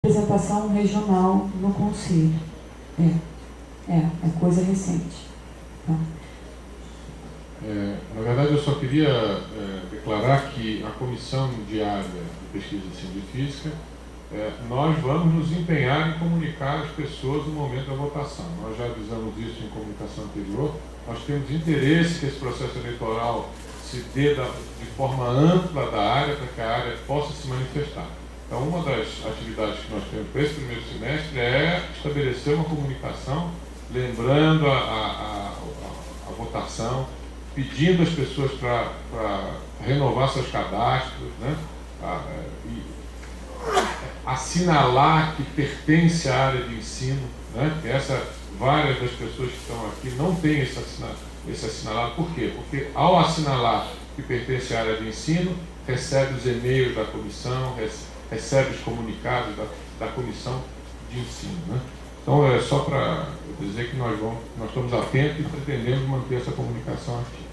representação regional no Conselho. É coisa recente. Tá? Na verdade, eu só queria declarar que a Comissão Diária de Pesquisa de Ciência e Física, nós vamos nos empenhar em comunicar às pessoas no momento da votação. Nós já avisamos isso em comunicação anterior. Nós temos interesse que esse processo eleitoral se dê de forma ampla da área, para que a área possa se manifestar. Então, uma das atividades que nós temos para esse primeiro semestre é estabelecer uma comunicação, lembrando a votação, pedindo às pessoas para renovar seus cadastros, né? E assinalar que pertence à área de ensino, né? Várias das pessoas que estão aqui não têm esse assinalado. Por quê? Porque ao assinalar que pertence à área de ensino, recebe os e-mails da comissão, recebe os comunicados da comissão de ensino, né? Então, é só para dizer que nós estamos atentos e pretendemos manter essa comunicação ativa.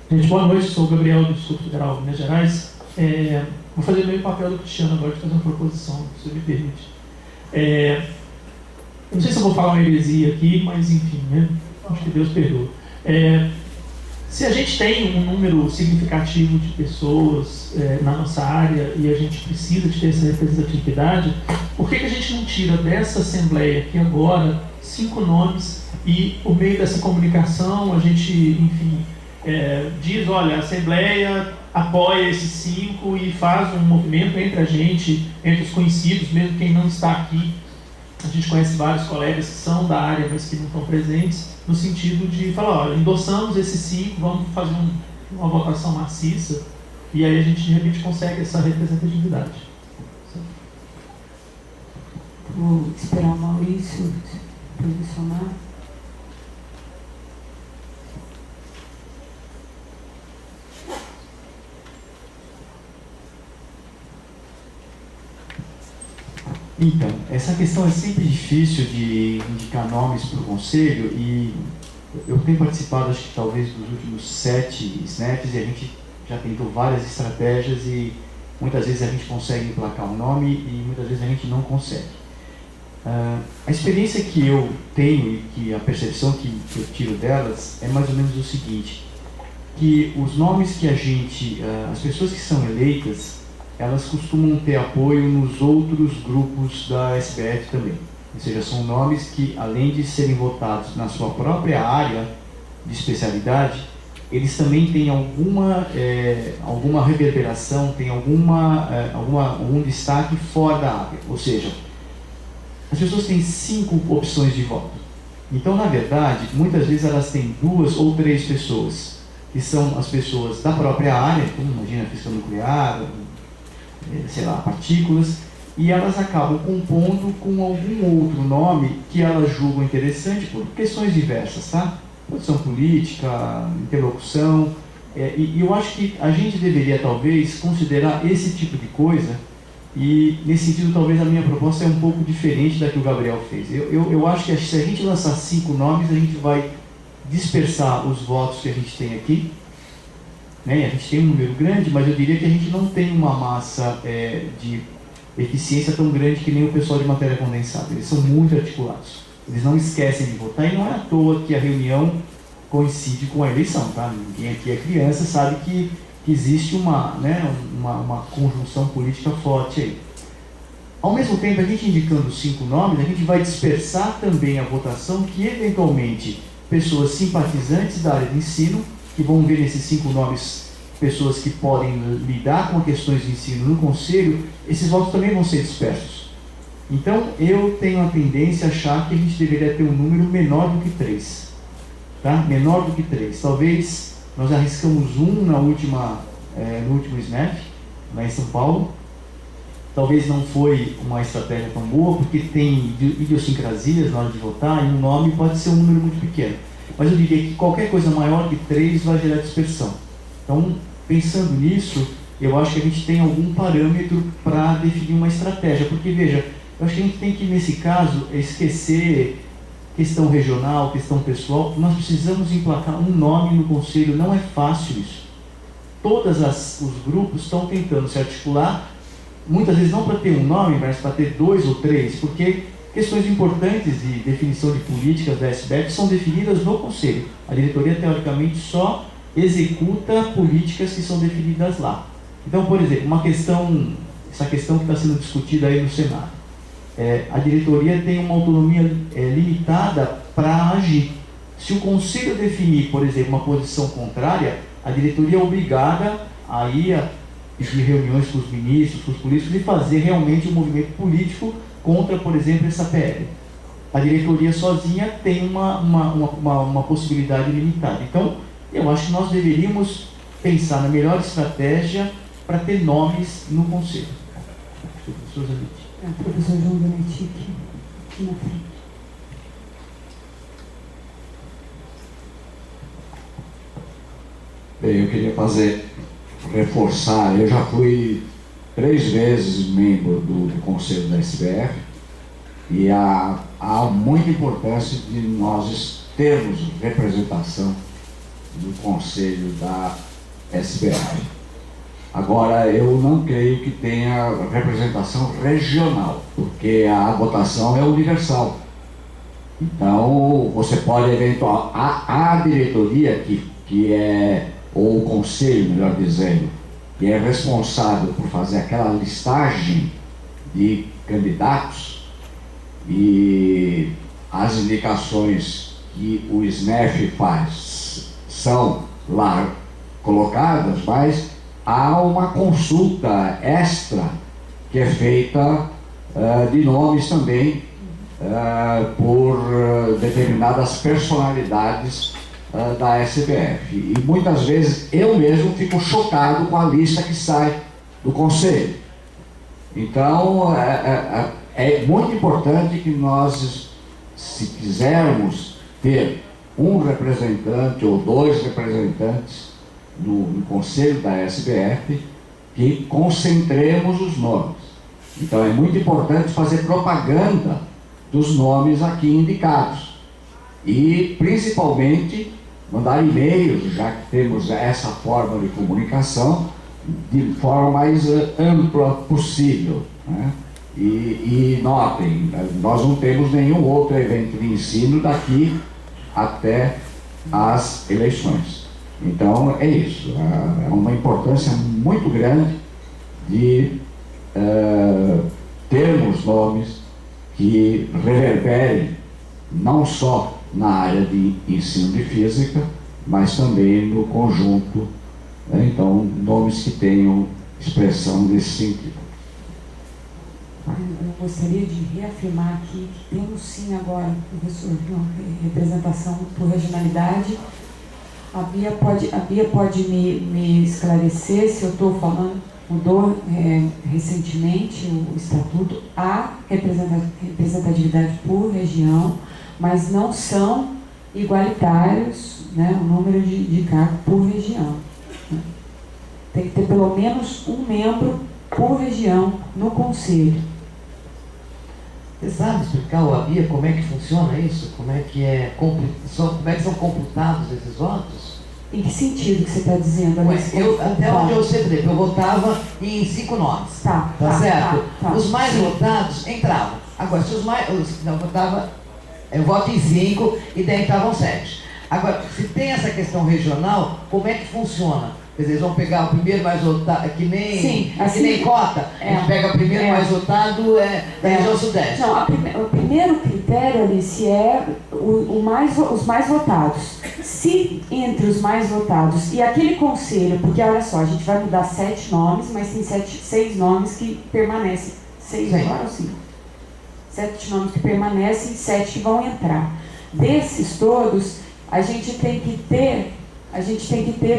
Gente, boa noite, sou o Gabriel do Instituto Federal de Minas Gerais. Vou fazer meio papel do Cristiano agora de fazer uma proposição, se você me permite. Não sei se eu vou falar uma heresia aqui, mas enfim, né? Acho que Deus perdoa. Se a gente tem um número significativo de pessoas na nossa área e a gente precisa de ter essa representatividade, por que a gente não tira dessa Assembleia aqui agora 5 nomes e, por meio dessa comunicação, a gente, enfim, diz, olha, a Assembleia apoia esses 5 e faz um movimento entre a gente, entre os conhecidos, mesmo quem não está aqui. A gente conhece vários colegas que são da área, mas que não estão presentes, no sentido de falar, olha, endossamos esses 5, vamos fazer uma votação maciça, e aí a gente de repente consegue essa representatividade. Vou esperar o Maurício se posicionar. Então, essa questão é sempre difícil de indicar nomes para o Conselho, e eu tenho participado, acho que talvez dos últimos 7 SNEPs, e a gente já tentou várias estratégias e muitas vezes a gente consegue emplacar um nome e muitas vezes a gente não consegue. A experiência que eu tenho e que a percepção que eu tiro delas é mais ou menos o seguinte, que os nomes que as pessoas que são eleitas, elas costumam ter apoio nos outros grupos da SBF também. Ou seja, são nomes que, além de serem votados na sua própria área de especialidade, eles também têm alguma reverberação, têm algum destaque fora da área. Ou seja, as pessoas têm 5 opções de voto. Então, na verdade, muitas vezes elas têm 2 ou 3 pessoas, que são as pessoas da própria área, como imagina a física nuclear, sei lá, partículas, e elas acabam compondo com algum outro nome que elas julgam interessante por questões diversas, tá? Posição política, interlocução, e eu acho que a gente deveria talvez considerar esse tipo de coisa, e nesse sentido talvez a minha proposta é um pouco diferente da que o Gabriel fez. Eu acho que se a gente lançar 5 nomes, a gente vai dispersar os votos que a gente tem aqui, né? A gente tem um número grande, mas eu diria que a gente não tem uma massa de eficiência tão grande que nem o pessoal de matéria condensada. Eles são muito articulados. Eles não esquecem de votar, e não é à toa que a reunião coincide com a eleição, tá? Ninguém aqui é criança, sabe que existe uma conjunção política forte aí. Ao mesmo tempo, a gente indicando 5 nomes, a gente vai dispersar também a votação que, eventualmente, pessoas simpatizantes da área de ensino, que vão ver nesses 5 nomes pessoas que podem lidar com questões de ensino no Conselho, esses votos também vão ser dispersos. Então, eu tenho a tendência a achar que a gente deveria ter um número menor do que 3. Tá? Menor do que 3. Talvez nós arriscamos no último SNEP, lá em São Paulo. Talvez não foi uma estratégia tão boa, porque tem idiosincrasias na hora de votar, e um nome pode ser um número muito pequeno. Mas eu diria que qualquer coisa maior que 3 vai gerar dispersão. Então, pensando nisso, eu acho que a gente tem algum parâmetro para definir uma estratégia. Porque, veja, eu acho que a gente tem que, nesse caso, esquecer questão regional, questão pessoal, nós precisamos emplacar um nome no conselho, não é fácil isso. Todos os grupos estão tentando se articular, muitas vezes não para ter um nome, mas para ter 2 ou 3, porque questões importantes de definição de políticas da SBF são definidas no conselho. A diretoria, teoricamente, só executa políticas que são definidas lá. Então, por exemplo, essa questão que está sendo discutida aí no Senado. A diretoria tem uma autonomia limitada para agir. Se o conselho definir, por exemplo, uma posição contrária, a diretoria é obrigada a ir a pedir reuniões com os ministros, com os políticos e fazer realmente um movimento político contra, por exemplo, essa PL. A diretoria sozinha tem uma possibilidade limitada. Então, eu acho que nós deveríamos pensar na melhor estratégia para ter nomes no conselho. Professor Zanetti. Professor João Zanetti, aqui na frente. Bem, eu queria reforçar, eu já fui 3 vezes membro do Conselho da SBF e há muita importância de nós termos representação do Conselho da SBF. Agora, eu não creio que tenha representação regional, porque a votação é universal. Então, você pode eventualmente, a diretoria que é, ou o conselho, melhor dizendo, que é responsável por fazer aquela listagem de candidatos e as indicações que o SNEF faz são lá colocadas, mas há uma consulta extra que é feita de nomes também por determinadas personalidades da SBF. E muitas vezes eu mesmo fico chocado com a lista que sai do Conselho. Então, é muito importante que nós, se quisermos ter um representante ou 2 representantes no Conselho da SBF, que concentremos os nomes. Então, é muito importante fazer propaganda dos nomes aqui indicados. E, principalmente, mandar e-mails, já que temos essa forma de comunicação, de forma mais ampla possível, né? E notem, nós não temos nenhum outro evento de ensino daqui até as eleições. Então, é isso. É uma importância muito grande de termos nomes que reverberem não só na área de ensino de física, mas também no conjunto, né? Então, nomes que tenham expressão nesse sentido. Eu gostaria de reafirmar aqui que temos sim agora, professor, uma representação por regionalidade. A Bia pode me esclarecer se eu estou falando, mudou recentemente o estatuto, há representatividade por região, mas não são igualitários, né, o número de cargos por região. Né? Tem que ter pelo menos um membro por região no conselho. Você sabe explicar, a Bia, como é que funciona isso? Como é que são computados esses votos? Em que sentido que você está dizendo, Alice? Até onde eu sei, por exemplo, eu votava em 5 nomes. Tá certo? Tá. Os mais Sim. votados entravam. Agora, se eu voto em 5 e daí entravam 7. Agora, se tem essa questão regional, como é que funciona? Quer dizer, eles vão pegar o primeiro mais votado, que nem cota, a gente pega o primeiro mais votado da região sudeste. Não, o primeiro critério, Alice, é os mais votados. Se entre os mais votados e aquele conselho, porque olha só, a gente vai mudar 7 nomes, mas tem 6 nomes que permanecem. 6 agora ou 5? 7 nomes que permanecem e 7 que vão entrar. Desses todos, a gente tem que ter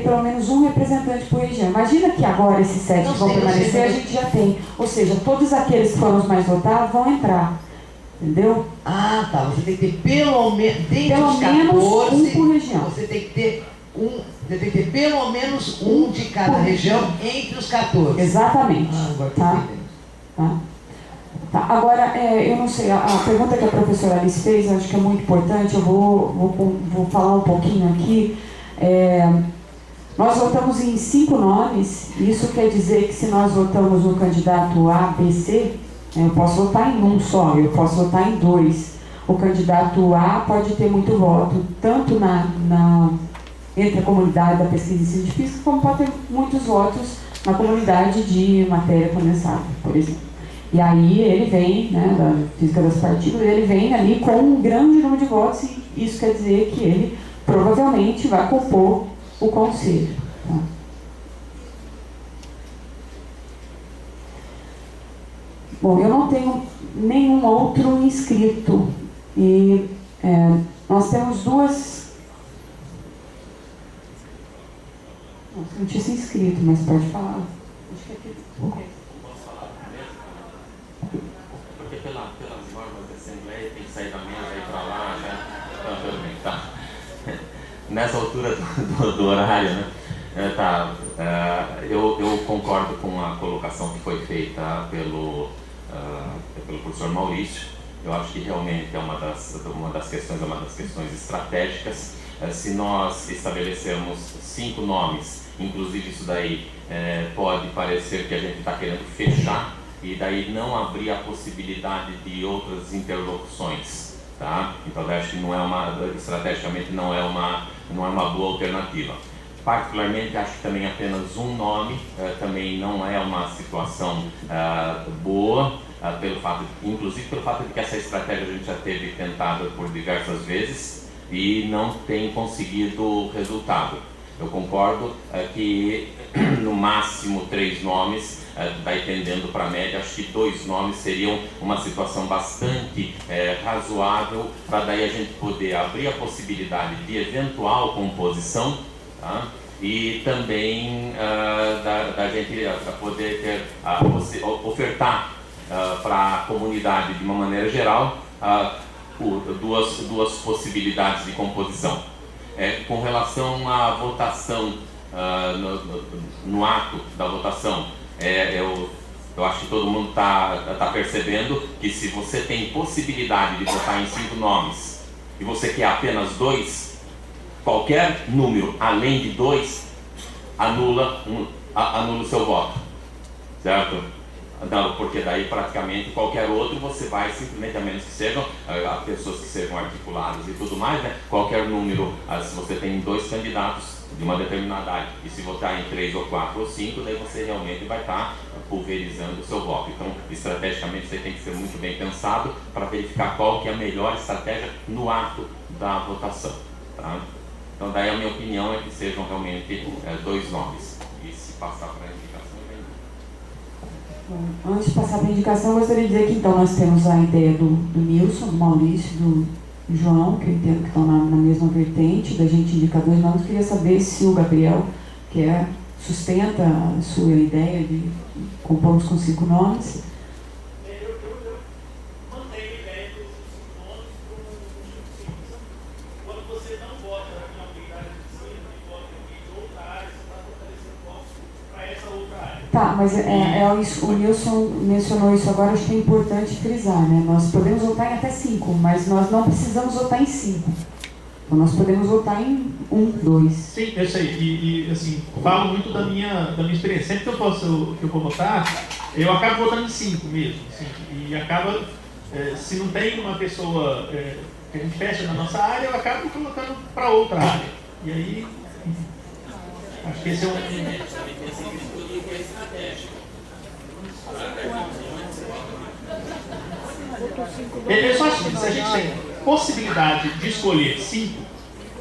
pelo menos um representante por região. Imagina que agora esses 7 que vão permanecer, a gente já tem. Ou seja, todos aqueles que foram os mais votados vão entrar. Entendeu? Ah, tá. Você tem que ter pelo menos, dentre os 14, um por região. Você tem que ter pelo menos um de cada região entre os 14. Exatamente. Agora tá? tá. Tá, agora, eu não sei, a pergunta que a professora Alice fez, eu acho que é muito importante, eu vou falar um pouquinho aqui. Nós votamos em 5 nomes, isso quer dizer que se nós votamos no candidato A, B, C, eu posso votar em um só, eu posso votar em 2. O candidato A pode ter muito voto, tanto entre a comunidade da pesquisa em ciência física, como pode ter muitos votos na comunidade de matéria condensada, por exemplo. E aí ele vem, né, da física das partículas, ele vem ali com um grande número de votos, e isso quer dizer que ele provavelmente vai compor o conselho. Tá? Bom, eu não tenho nenhum outro inscrito, e nós temos 2... Nossa, não tinha se inscrito, mas pode falar. Acho que aqui... Porque pelas normas da Assembleia tem que sair da mesa e ir para lá, né? Então, tudo bem, tá. Nessa altura do horário, né? Eu concordo com a colocação que foi feita pelo professor Maurício. Eu acho que realmente é uma das questões estratégicas. Se nós estabelecermos 5 nomes, inclusive isso daí pode parecer que a gente está querendo fechar e daí não abrir a possibilidade de outras interlocuções, tá? Então acho que estrategicamente não é uma boa alternativa. Particularmente acho que também apenas um nome também não é uma situação boa, inclusive pelo fato de que essa estratégia a gente já teve tentada por diversas vezes e não tem conseguido resultado. Eu concordo que no máximo 3 nomes, daí tendendo para a média, acho que 2 nomes seriam uma situação bastante razoável para daí a gente poder abrir a possibilidade de eventual composição, tá? E também da gente poder ofertar para a comunidade de uma maneira geral duas possibilidades de composição. Com relação à votação, no ato da votação, eu acho que todo mundo está percebendo que se você tem possibilidade de votar em 5 nomes e você quer apenas 2, qualquer número além de 2 anula o seu voto, certo? Não, porque daí praticamente qualquer outro você vai simplesmente, a menos que sejam pessoas que sejam articuladas e tudo mais, né? Qualquer número, se você tem 2 candidatos de uma determinada área, e se votar em 3 ou 4 ou 5, daí você realmente vai estar pulverizando o seu voto. Então, estrategicamente, você tem que ser muito bem pensado para verificar qual que é a melhor estratégia no ato da votação, tá? Então, daí a minha opinião é que sejam realmente 2 nomes, e se passar para a indicação, Bom, antes de passar para a indicação, eu gostaria de dizer que então nós temos a ideia do Nilson, do Maurício, do João, que eu entendo que estão na mesma vertente, da gente indicar 2 nomes. Queria saber se o Gabriel, que sustenta a sua ideia de compormos com 5 nomes. Eu mantenho a ideia dos 5 nomes quando você não vota em alguém da área de ensino e vota em alguém de outra área, você está fortalecendo o voto para essa outra área. Tá, mas o Nilson mencionou isso agora, acho que é importante frisar, né? Nós podemos votar em até 5, mas nós não precisamos votar em 5. Então nós podemos votar em 1, 2. Sim, eu sei, e assim, falo muito da minha experiência. Sempre que eu vou votar, eu acabo votando em 5 mesmo, assim, e acaba, se não tem uma pessoa que a gente fecha na nossa área, eu acabo colocando para outra área. E aí, acho que esse é eu só acho que se a gente tem possibilidade de escolher 5,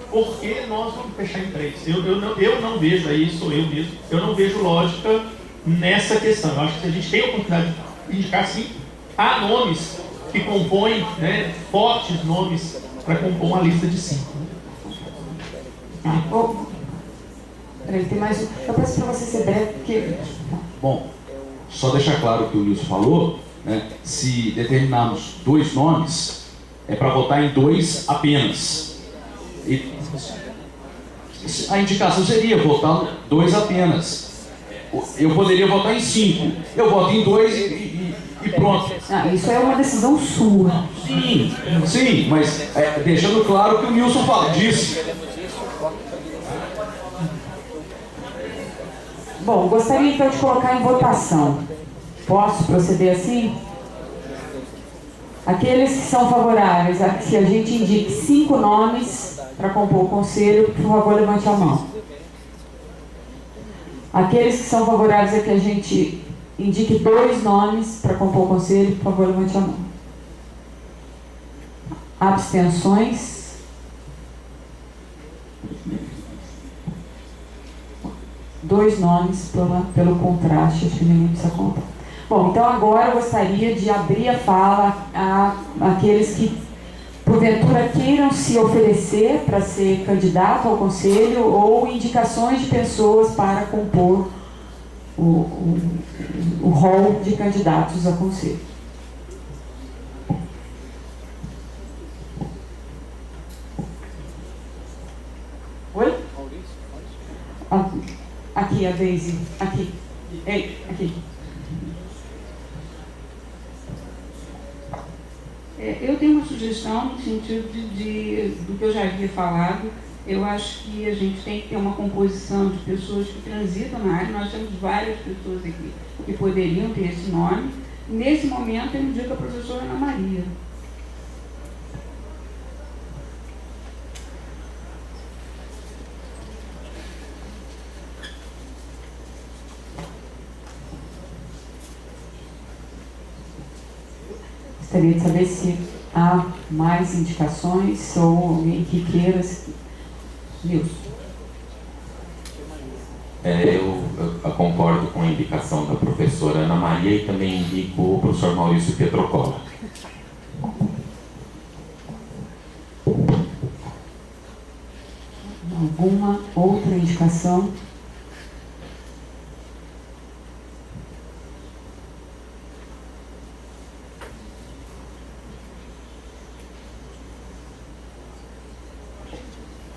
por que nós vamos fechar em 3? Eu não vejo, aí sou eu mesmo, eu não vejo lógica nessa questão. Eu acho que se a gente tem a oportunidade de indicar 5, há nomes que compõem, né, fortes nomes para compor uma lista de 5. Peraí, tem mais um. Eu peço para você ser breve, porque... Bom, só deixar claro o que o Nilson falou, né? Se determinarmos 2 nomes, é para votar em 2 apenas. E a indicação seria votar 2 apenas. Eu poderia votar em 5. Eu voto em 2 e e pronto. Isso é uma decisão sua. Sim, mas deixando claro o que o Nilson disse. Bom, gostaria então de colocar em votação. Posso proceder assim? Aqueles que são favoráveis a que a gente indique 5 nomes para compor o conselho, por favor, levante a mão. Aqueles que são favoráveis a que a gente indique 2 nomes para compor o conselho, por favor, levante a mão. Abstenções? Dois nomes pelo contraste, acho que ninguém precisa contar. Bom, então agora eu gostaria de abrir a fala àqueles que, porventura, queiram se oferecer para ser candidato ao conselho ou indicações de pessoas para compor o rol de candidatos a conselho. Oi? Aqui, a Daisy. Aqui. Ei, aqui. Eu tenho uma sugestão no sentido do que eu já havia falado. Eu acho que a gente tem que ter uma composição de pessoas que transitam na área. Nós temos várias pessoas aqui que poderiam ter esse nome. Nesse momento, eu indico a professora Ana Maria. Gostaria de saber se há mais indicações ou alguém que queira. Nilson. Eu concordo com a indicação da professora Ana Maria e também indico o professor Maurício Pietrocola. Alguma outra indicação?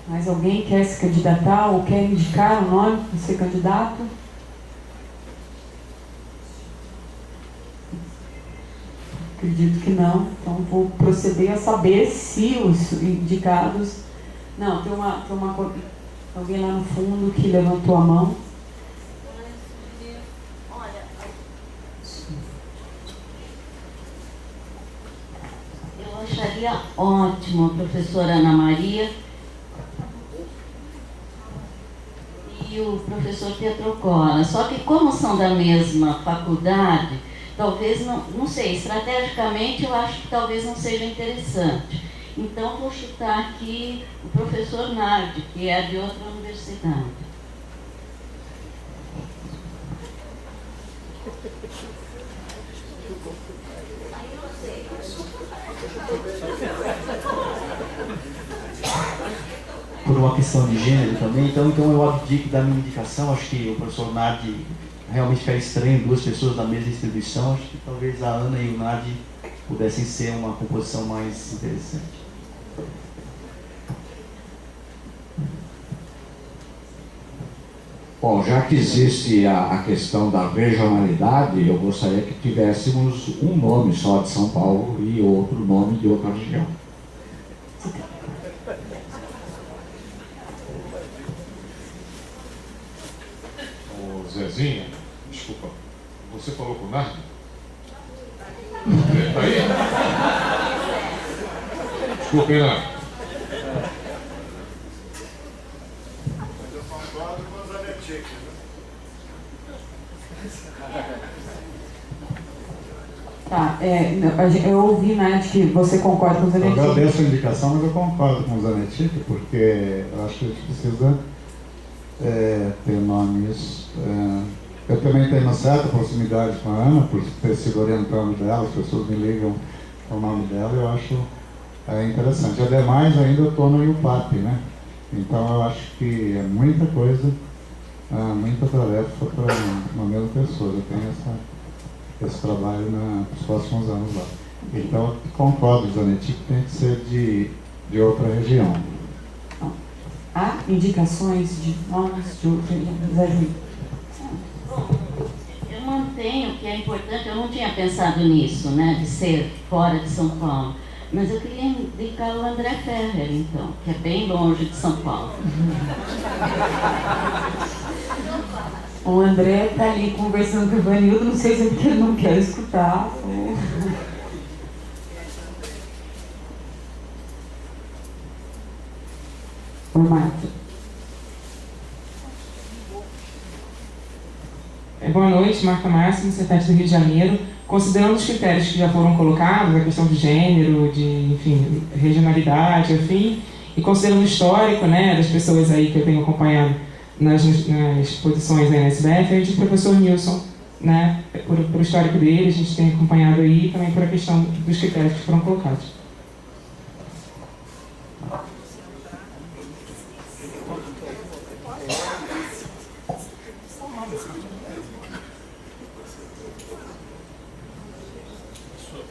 Mais alguém quer se candidatar ou quer indicar um nome para ser candidato? Acredito que não, então vou proceder a saber se os indicados... Não, tem alguém lá no fundo que levantou a mão. Eu acharia ótimo a professora Ana Maria e o professor Pietrocola, só que como são da mesma faculdade, talvez, não sei, estrategicamente eu acho que talvez não seja interessante. Então vou chutar aqui o professor Nardi, que é de outra universidade. Por uma questão de gênero também, então eu abdico da minha indicação. Acho que o professor Nardi realmente fica estranho, 2 pessoas da mesma instituição. Acho que talvez a Ana e o Nardi pudessem ser uma composição mais interessante. Bom, já que existe a questão da regionalidade, eu gostaria que tivéssemos um nome só de São Paulo e outro nome de outra região. Ô Zezinho, desculpa, você falou com o Nardi? Tá aí? Desculpa, hein, Nardi? Tá, eu ouvi, né, de que você concorda com o Zanetti. Eu agradeço a indicação, mas eu concordo com o Zanetti, porque eu acho que a gente precisa ter nomes. Eu também tenho uma certa proximidade com a Ana, por ter sido orientando dela, as pessoas me ligam com o nome dela, eu acho interessante. Ademais, ainda eu estou no IUPAP, né? Então eu acho que é muita coisa, muita tarefa para uma mesma pessoa. Eu tenho esse trabalho nos próximos anos lá. Então, concordo, Zanetti, que tem que ser de outra região. Há indicações de nomes de outra região? Eu mantenho tenho, que é importante, eu não tinha pensado nisso, né, de ser fora de São Paulo. Mas eu queria indicar o André Ferrer, então, que é bem longe de São Paulo. O André está ali conversando com o Ivanildo, não sei se é porque ele não quer escutar. Ô, Marta. Boa noite, Marta Máximo, Cefet do Rio de Janeiro. Considerando os critérios que já foram colocados, a questão de gênero, de, enfim, regionalidade, enfim, e considerando o histórico, né, das pessoas aí que eu tenho acompanhado nas exposições aí na SBF, a gente, o professor Nilson, né, por o histórico dele, a gente tem acompanhado aí, também por a questão dos critérios que foram colocados.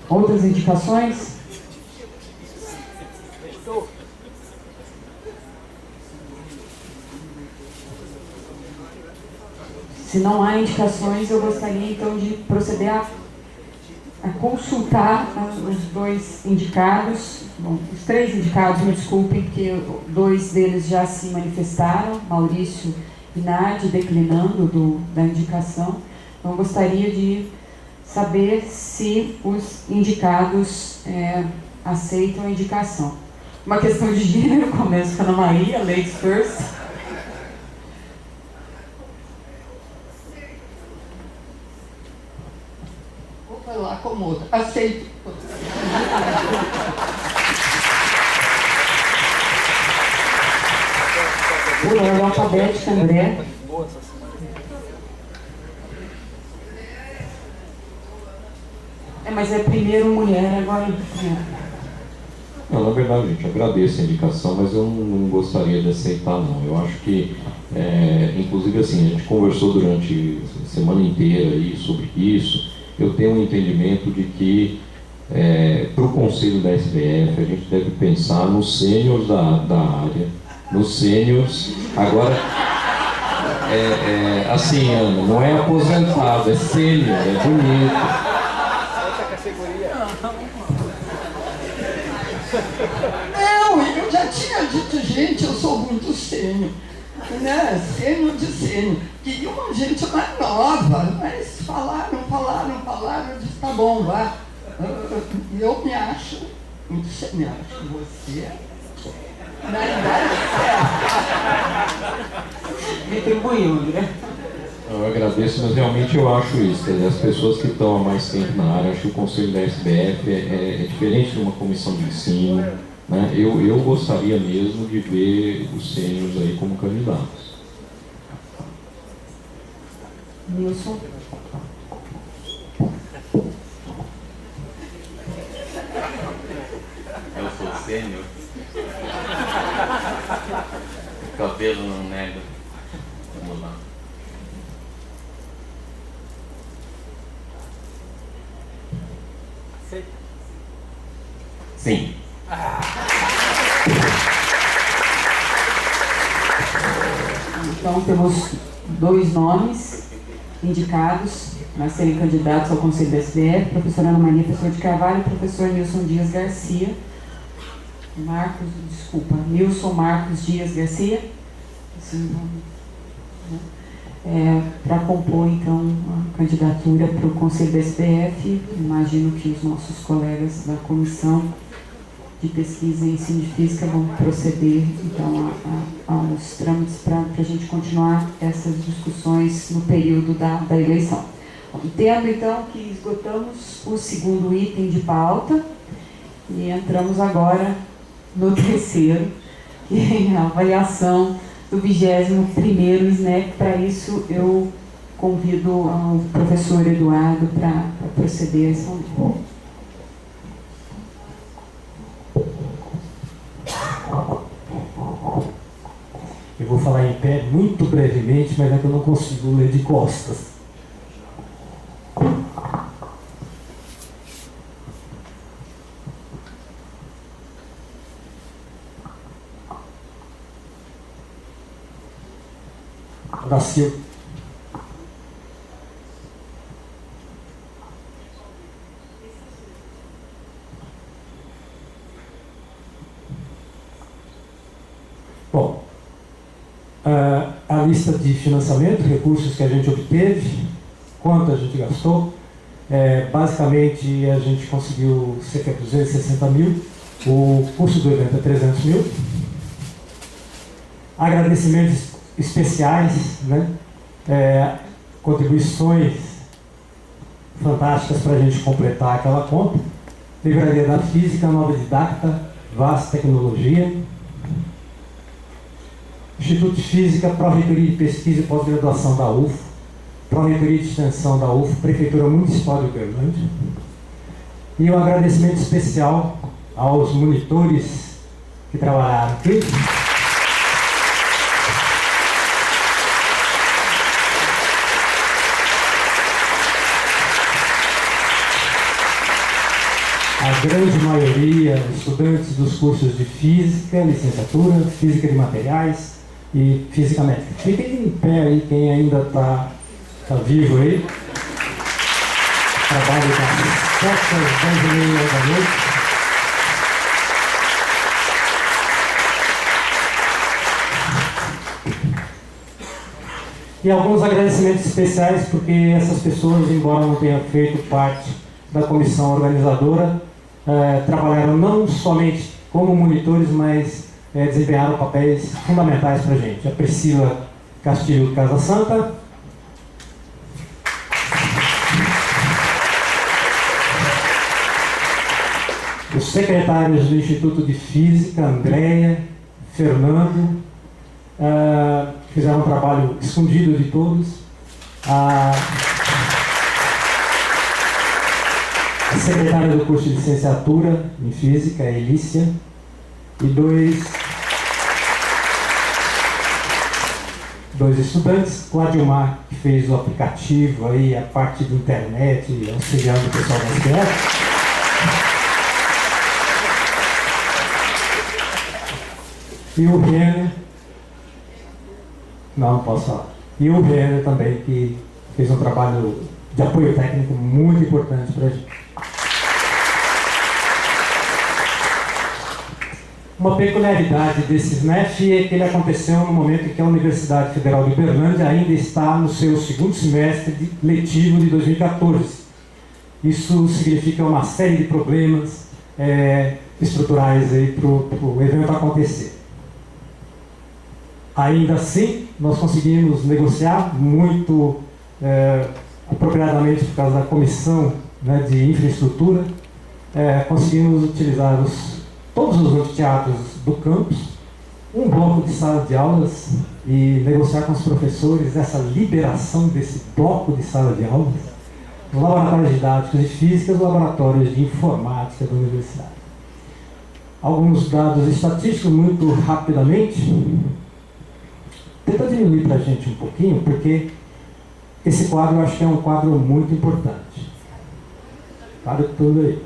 Outras indicações? Se não há indicações, eu gostaria então de proceder a consultar os dois indicados, bom, os três indicados, me desculpem, porque dois deles já se manifestaram, Maurício e Nádia, declinando da indicação. Então, gostaria de saber se os indicados aceitam a indicação. Uma questão de gênero, começo com a Ana Maria, ladies first. Vou falar como outra. Aceito. Por ordem alfabética, André. Mas é primeiro mulher, agora mulher. Não, na verdade, gente, agradeço a indicação, mas eu não gostaria de aceitar, não. Eu acho que, inclusive assim, a gente conversou durante a semana inteira aí sobre isso. Eu tenho um entendimento de que, para o Conselho da SBF, a gente deve pensar nos sêniors da área, nos sêniors. Agora, assim, Ana, não é aposentado, é sênior, é bonito. Não, eu já tinha dito, gente, eu sou muito sênior, né? Sênior de sênior. Queria uma gente mais nova, mas falaram, eu disse, tá bom, vá. Eu me acho muito sênior, acho você na idade certa. Retribuiu, né? Eu agradeço, mas realmente eu acho isso. Quer dizer, as pessoas que estão há mais tempo na área, acho que o Conselho da SBF é diferente de uma comissão de ensino, né? Eu gostaria mesmo de ver os sêniors aí como candidatos. Nilson. Eu sou sênior. O cabelo não nega. Vamos lá. Sim. Então temos dois nomes indicados para serem candidatos ao Conselho da SBF, professora Ana Maria Pessoa de Carvalho e professor Nilson Dias Garcia. Nilson Marcos Dias Garcia. Para compor então a candidatura para o Conselho da SBF. Imagino que os nossos colegas da Comissão de Pesquisa em Ensino de Física vão proceder então aos trâmites para a gente continuar essas discussões no período da eleição. Entendo então que esgotamos o segundo item de pauta e entramos agora no terceiro, que é a avaliação do 21º SNEP. Para isso eu convido o professor Eduardo para proceder a esse momento. Eu vou falar em pé muito brevemente, mas é que eu não consigo ler de costas. a lista de financiamento, recursos que a gente obteve, quanto a gente gastou. Basicamente, a gente conseguiu cerca de 260 mil, o custo do evento é 300 mil. Agradecimentos especiais, né? Contribuições fantásticas para a gente completar aquela conta. Livraria da Física, Nova Didacta, VAS Tecnologia. Instituto de Física, Pró-Reitoria de Pesquisa e Pós-Graduação da UFO, Pró-Reitoria de Extensão da UFO, Prefeitura Municipal de Uberlândia. E um agradecimento especial aos monitores que trabalharam aqui. A grande maioria, estudantes dos cursos de Física, Licenciatura, Física de Materiais e Física Médica. Fiquem em pé aí, quem ainda está vivo aí. Trabalho das 7 às 10h30 da noite. E alguns agradecimentos especiais, porque essas pessoas, embora não tenham feito parte da comissão organizadora, trabalharam não somente como monitores, mas desempenharam papéis fundamentais para a gente. A Priscila Castilho Casa Santa, os secretários do Instituto de Física, Andréia, Fernando, fizeram um trabalho escondido de todos. A secretária do curso de licenciatura em Física, Elícia, e dois estudantes, Cladilmar, que fez o aplicativo, aí, a parte de internet, auxiliando o pessoal da SPF. E o Renner, não posso falar. E o Renner também, que fez um trabalho de apoio técnico muito importante para a gente. Uma peculiaridade desse SNEF é que ele aconteceu no momento em que a Universidade Federal de Uberlândia ainda está no seu segundo semestre letivo de 2014. Isso significa uma série de problemas estruturais para o evento acontecer. Ainda assim, nós conseguimos negociar muito apropriadamente por causa da comissão, né, de infraestrutura, conseguimos utilizar todos os anfiteatros do campus, um bloco de sala de aulas e negociar com os professores essa liberação desse bloco de sala de aulas, os laboratórios didáticos de física e os laboratórios de informática da universidade. Alguns dados estatísticos muito rapidamente. Tenta diminuir para a gente um pouquinho, porque esse quadro eu acho que é um quadro muito importante. Para tudo aí.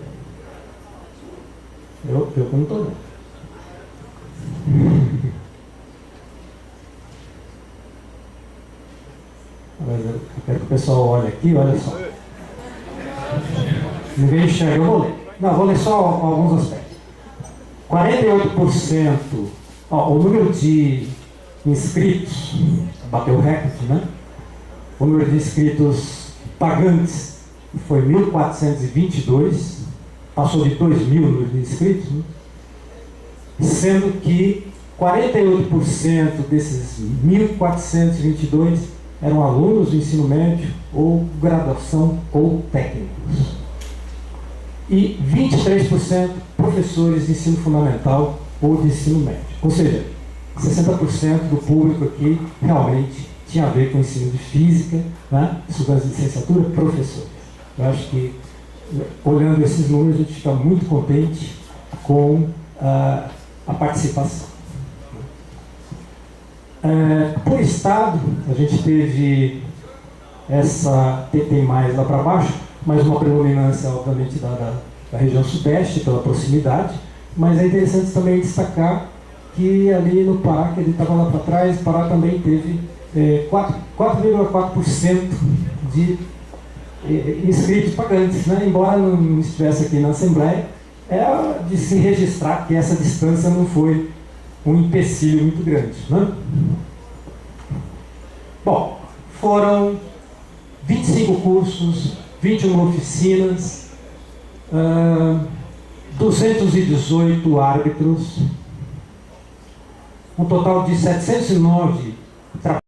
Eu não estou vendo. Mas eu quero que o pessoal olhe aqui, olha só. Ninguém enxerga, eu vou ler. Não, vou ler só alguns aspectos. 48%, o número de inscritos bateu o recorde, né? O número de inscritos pagantes foi 1.422, passou de 2.000 o número de inscritos, né? Sendo que 48% desses 1.422 eram alunos do ensino médio ou graduação ou técnicos. E 23% professores de ensino fundamental ou de ensino médio. Ou seja, 60% do público aqui realmente tinha a ver com o ensino de física, né? Estudantes de licenciatura, professores. Eu acho que, olhando esses números, a gente fica muito contente com a participação. Por estado, a gente teve tem mais lá para baixo, mas uma predominância, obviamente, da região sudeste, pela proximidade, mas é interessante também destacar que ali no Pará, que ele estava lá para trás, o Pará também teve 4,4% de inscritos pagantes, né? Embora não estivesse aqui na Assembleia, é de se registrar que essa distância não foi um empecilho muito grande, né? foram 25 cursos, 21 oficinas, 218 árbitros, um total de 709 trabalhadores.